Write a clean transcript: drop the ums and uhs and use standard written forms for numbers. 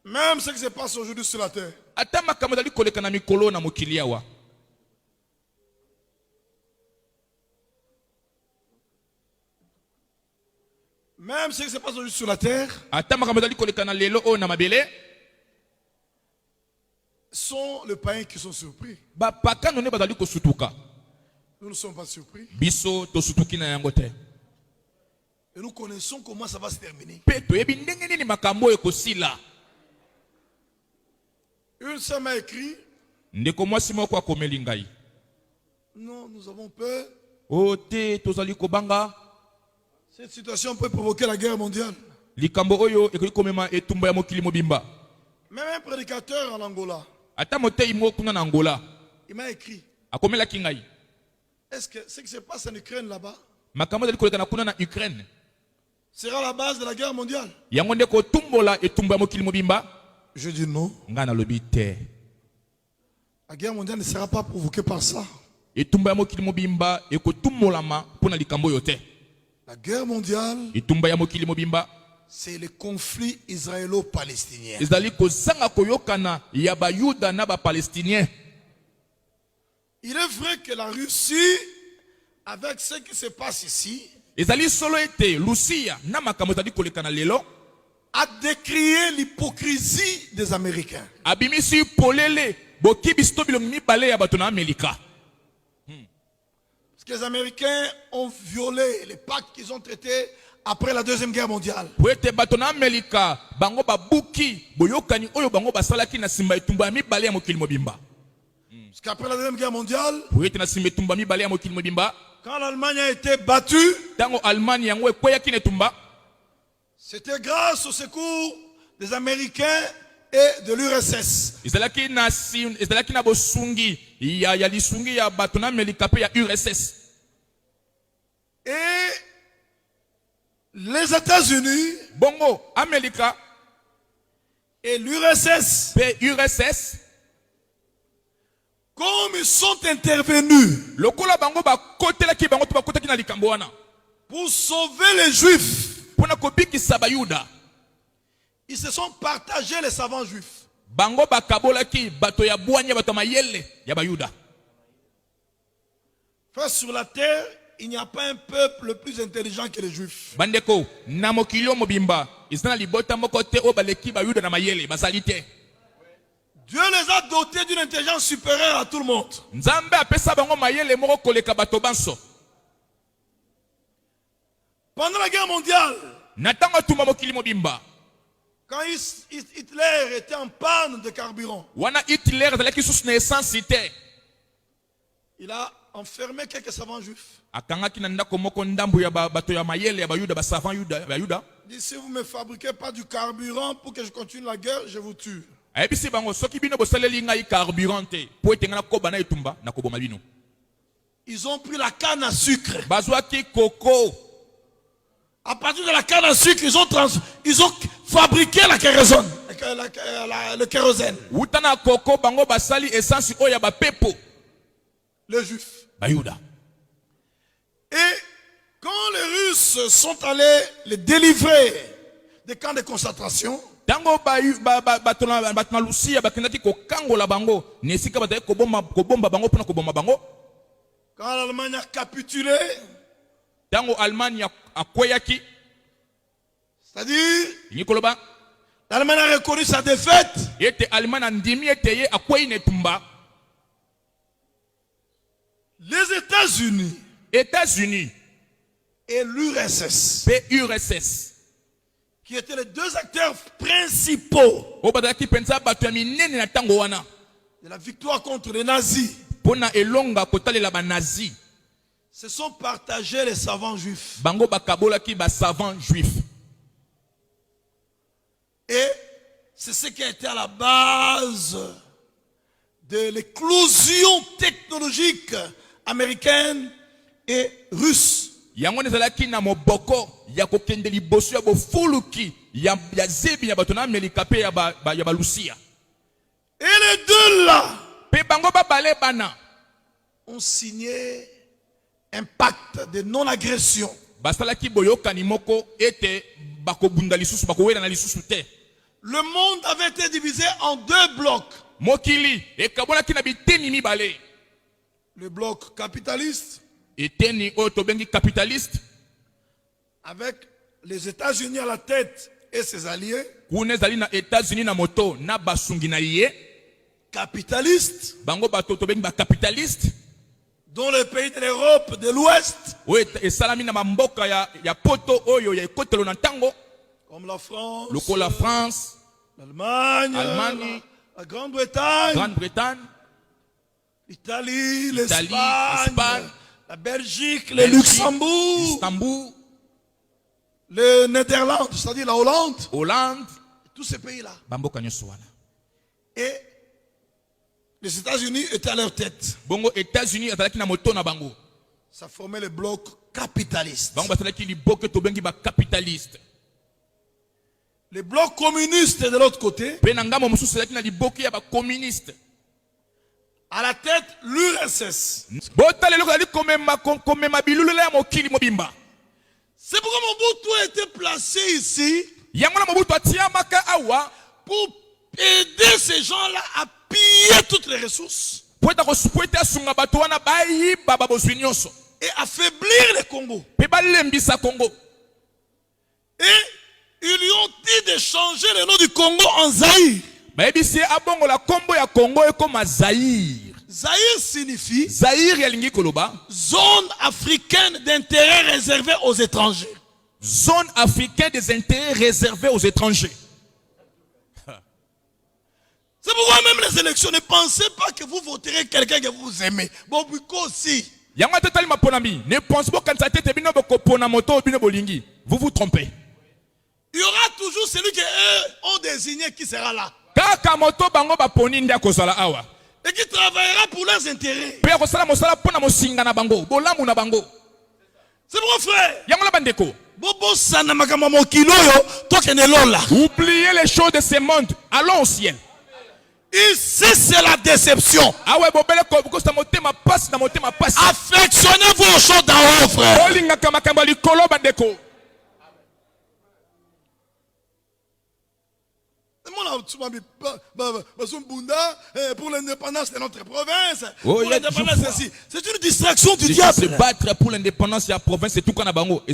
Même ce qui se passe aujourd'hui sur la terre. Même ce qui se passe aujourd'hui sur la terre sont les païens qui sont surpris. Nous ne sommes pas surpris. Et nous connaissons comment ça va se terminer. Une sœur m'a écrit. Non, nous avons peur. Cette situation peut provoquer la guerre mondiale. Même un prédicateur en Angola, il m'a écrit. Est-ce que ce qui se passe en Ukraine là-bas sera la base de la guerre mondiale? Je dis non. La guerre mondiale ne sera pas provoquée par ça. La guerre mondiale, c'est le conflit israélo-palestinien. Il est vrai que la Russie, avec ce qui se passe ici, a décrié l'hypocrisie des Américains. Parce que les Américains ont violé les pactes qu'ils ont traités après la Deuxième Guerre mondiale. Parce qu'après la Deuxième Guerre mondiale, quand l'Allemagne a été battue, c'était grâce au secours des Américains et de l'URSS. Et les États-Unis et l'URSS, comme ils sont intervenus pour sauver les Juifs, ils se sont partagés les savants juifs. Frère, sur la terre, il n'y a pas un peuple plus intelligent que les Juifs. Dieu les a dotés d'une intelligence supérieure à tout le monde. Pendant la guerre mondiale, quand Hitler était en panne de carburant, il a enfermé quelques savants juifs. Il dit, si vous ne me fabriquez pas du carburant pour que je continue la guerre, je vous tue. Ils ont pris la canne à sucre. À partir de la canne à sucre, ils ont fabriqué la kérosène. Le kérosène. Les Juifs. Et quand les Russes sont allés les délivrer des camps de concentration, quand l'Allemagne a capitulé, c'est-à-dire l'Allemagne a reconnu sa défaite, les États-Unis et l'URSS, qui étaient les deux acteurs principaux de la victoire contre les nazis, se sont partagés les savants juifs. Et c'est ce qui a été à la base de l'éclosion technologique américaine et russe. Et les deux là ont signé un pacte de non-agression. basalaki boyokani moko ete bakobunda lisusu bakowela na lisusu te. Le monde avait été divisé en deux blocs. Mokili ekabonaki na biteni mibale. Le bloc capitaliste, eteni oyo tobengi capitaliste, avec les États-Unis à la tête et ses alliés. kuna ezali na États-Unis na moto na basungi na ye. Capitaliste, Bango bato tobengi ba capitaliste, dont les pays de l'Europe de l'Ouest, oyo esalami na mamboka ya poto oyo ya ekotelo na ntango, comme la France, lokola France, l'Allemagne, Allemagne, la Grande-Bretagne, Grande-Bretagne, l'Italie, Italie, l'Espagne, Espagne, la Belgique, le Luxembourg, Istanbul, le Néderlande, c'est-à-dire la Hollande, Hollande, tous ces pays-là. bamboka nyonso wana. Et les États-Unis étaient à leur tête. Bongo États-Unis azalaki na moto na bango. Ça formait le bloc capitaliste. Bango basalaki liboke tobengi ba capitaliste. Le bloc communiste de l'autre côté. Pe na ngambo mosusu ezalaki na liboke ya ba communiste. À la tête, l'URSS. Botale loko ali komema bilulula ya mokili mobimba. C'est pourquoi Mobutu a été placé ici Yango na Mobutu atiamaka awa pour aider ces gens-là à piller toutes les ressources et et affaiblir le Congo. Et ils lui ont dit de changer le nom du Congo en Zaïre. Zaïre signifie zone africaine d'intérêt réservée aux étrangers. Zone africaine des intérêts réservés aux étrangers. C'est pourquoi même les élections, ne pensez pas que vous voterez quelqu'un que vous aimez. Bon, aussi. Ne pensez pas vous vous trompez. Il y aura toujours celui qui ont désigné qui sera là. Et qui travaillera pour leurs intérêts. C'est mon frère. Oubliez les choses de ce monde. Allons au ciel. Ici, c'est la déception. Affectionnez-vous aux choses d'en haut, frère. Pour l'indépendance de notre province. C'est une distraction du diable. Se battre pour l'indépendance de la province, c'est tout qu'on a bango.